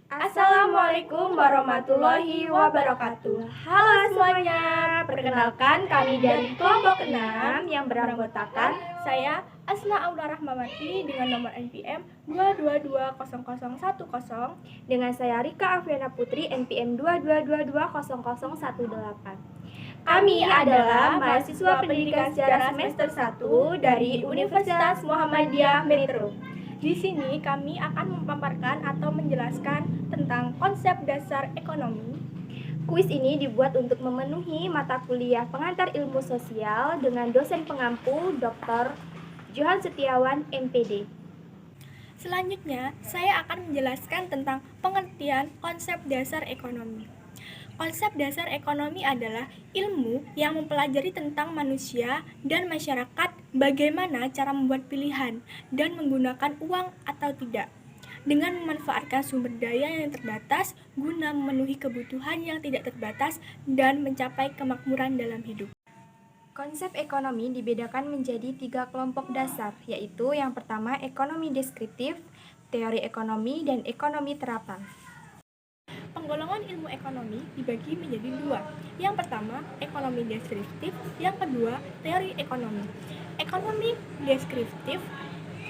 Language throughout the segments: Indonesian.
Assalamualaikum warahmatullahi wabarakatuh. Halo semuanya, perkenalkan kami dari kelompok 6 yang beranggotakan saya Asna Aula Rahmawati dengan nomor NPM 2220010, dengan saya Rika Afiana Putri NPM 222200018. Kami adalah mahasiswa pendidikan sejarah semester 1 dari Universitas Muhammadiyah Metro. Di sini kami akan memaparkan atau menjelaskan tentang konsep dasar ekonomi. Kuis ini dibuat untuk memenuhi mata kuliah pengantar ilmu sosial dengan dosen pengampu Dr. Johan Setiawan, MPD. Selanjutnya, saya akan menjelaskan tentang pengertian konsep dasar ekonomi. Konsep dasar ekonomi adalah ilmu yang mempelajari tentang manusia dan masyarakat, bagaimana cara membuat pilihan dan menggunakan uang atau tidak, dengan memanfaatkan sumber daya yang terbatas guna memenuhi kebutuhan yang tidak terbatas dan mencapai kemakmuran dalam hidup. Konsep ekonomi dibedakan menjadi 3 kelompok dasar, yaitu yang pertama ekonomi deskriptif, teori ekonomi, dan ekonomi terapan. Penggolongan ilmu ekonomi dibagi menjadi 2. Yang pertama, ekonomi deskriptif, yang kedua, teori ekonomi. Ekonomi deskriptif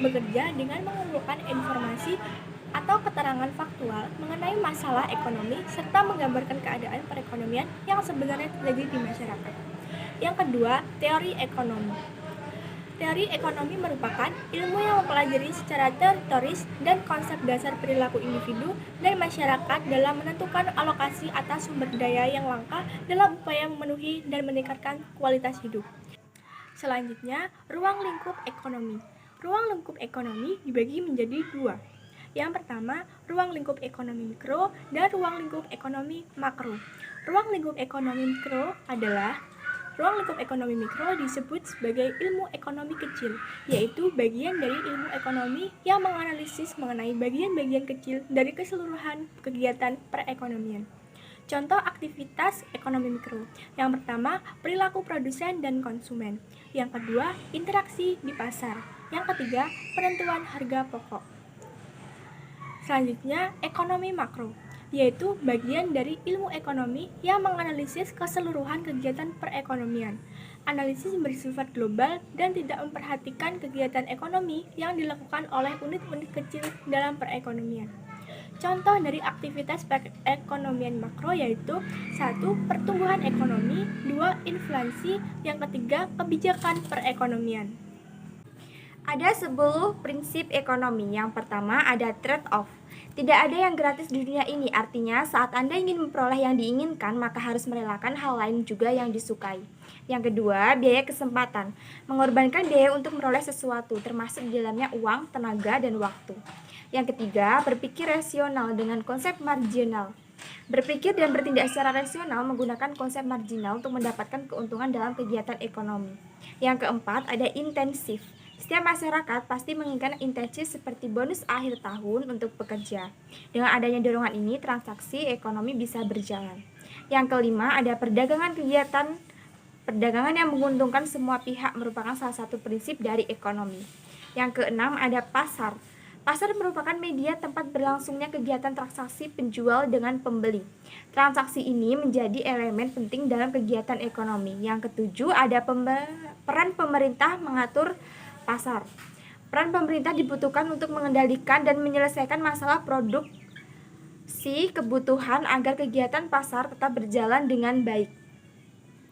bekerja dengan mengumpulkan informasi atau keterangan faktual mengenai masalah ekonomi serta menggambarkan keadaan perekonomian yang sebenarnya terjadi di masyarakat. Yang kedua, teori ekonomi. Teori ekonomi merupakan ilmu yang mempelajari secara teoritis dan konsep dasar perilaku individu dan masyarakat dalam menentukan alokasi atas sumber daya yang langka dalam upaya memenuhi dan meningkatkan kualitas hidup. Selanjutnya, ruang lingkup ekonomi. Ruang lingkup ekonomi dibagi menjadi 2. Yang pertama, ruang lingkup ekonomi mikro dan ruang lingkup ekonomi makro. Ruang lingkup ekonomi mikro adalah ruang lingkup ekonomi mikro disebut sebagai ilmu ekonomi kecil, yaitu bagian dari ilmu ekonomi yang menganalisis mengenai bagian-bagian kecil dari keseluruhan kegiatan perekonomian. Contoh aktivitas ekonomi mikro. Yang pertama, perilaku produsen dan konsumen. Yang kedua, interaksi di pasar. Yang ketiga, penentuan harga pokok. Selanjutnya, ekonomi makro, yaitu bagian dari ilmu ekonomi yang menganalisis keseluruhan kegiatan perekonomian. Analisis bersifat global dan tidak memperhatikan kegiatan ekonomi yang dilakukan oleh unit-unit kecil dalam perekonomian. Contoh dari aktivitas perekonomian makro yaitu 1. Pertumbuhan ekonomi, 2. Inflasi, yang ketiga kebijakan perekonomian. Ada 10 prinsip ekonomi. Yang pertama ada trade-off. Tidak ada yang gratis di dunia ini, artinya saat Anda ingin memperoleh yang diinginkan, maka harus merelakan hal lain juga yang disukai. Yang kedua, biaya kesempatan. Mengorbankan biaya untuk memperoleh sesuatu, termasuk di dalamnya uang, tenaga, dan waktu. Yang ketiga, berpikir rasional dengan konsep marginal. Berpikir dan bertindak secara rasional menggunakan konsep marginal untuk mendapatkan keuntungan dalam kegiatan ekonomi. Yang keempat, ada intensif. Setiap masyarakat pasti menginginkan intensif seperti bonus akhir tahun untuk pekerja. Dengan adanya dorongan ini, transaksi ekonomi bisa berjalan. Yang kelima, ada perdagangan. Perdagangan yang menguntungkan semua pihak merupakan salah satu prinsip dari ekonomi. Yang keenam, ada pasar. Pasar merupakan media tempat berlangsungnya kegiatan transaksi penjual dengan pembeli. Transaksi ini menjadi elemen penting dalam kegiatan ekonomi. Yang ketujuh, ada peran pemerintah mengatur pasar. Peran pemerintah dibutuhkan untuk mengendalikan dan menyelesaikan masalah produksi kebutuhan agar kegiatan pasar tetap berjalan dengan baik.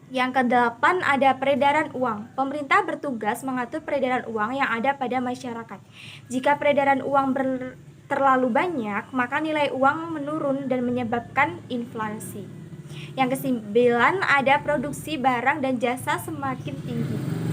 Yang kedelapan, ada peredaran uang. Pemerintah bertugas mengatur peredaran uang yang ada pada masyarakat. Jika peredaran uang terlalu banyak, maka nilai uang menurun dan menyebabkan inflasi. Yang kesembilan, ada produksi barang dan jasa semakin tinggi.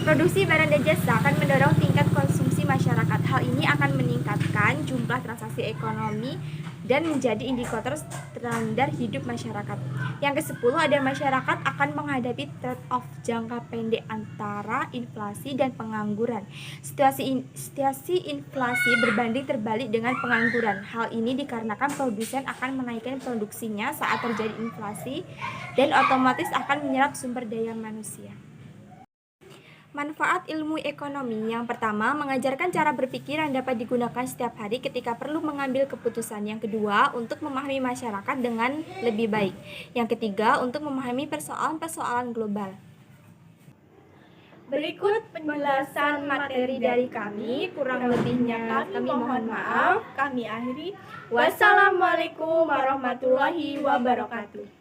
Produksi barang dan jasa akan mendorong tingkat konsumsi masyarakat. Hal ini akan meningkatkan jumlah transaksi ekonomi dan menjadi indikator standar hidup masyarakat. Yang ke-10, ada masyarakat akan menghadapi trade-off jangka pendek antara inflasi dan pengangguran. Situasi inflasi berbanding terbalik dengan pengangguran. Hal ini dikarenakan produsen akan menaikkan produksinya saat terjadi inflasi dan otomatis akan menyerap sumber daya manusia. Manfaat ilmu ekonomi yang pertama, mengajarkan cara berpikir yang dapat digunakan setiap hari ketika perlu mengambil keputusan. Yang kedua, untuk memahami masyarakat dengan lebih baik. Yang ketiga, untuk memahami persoalan-persoalan global. Berikut penjelasan materi dari kami, kurang lebihnya kami mohon maaf. Kami akhiri. Wassalamualaikum warahmatullahi wabarakatuh.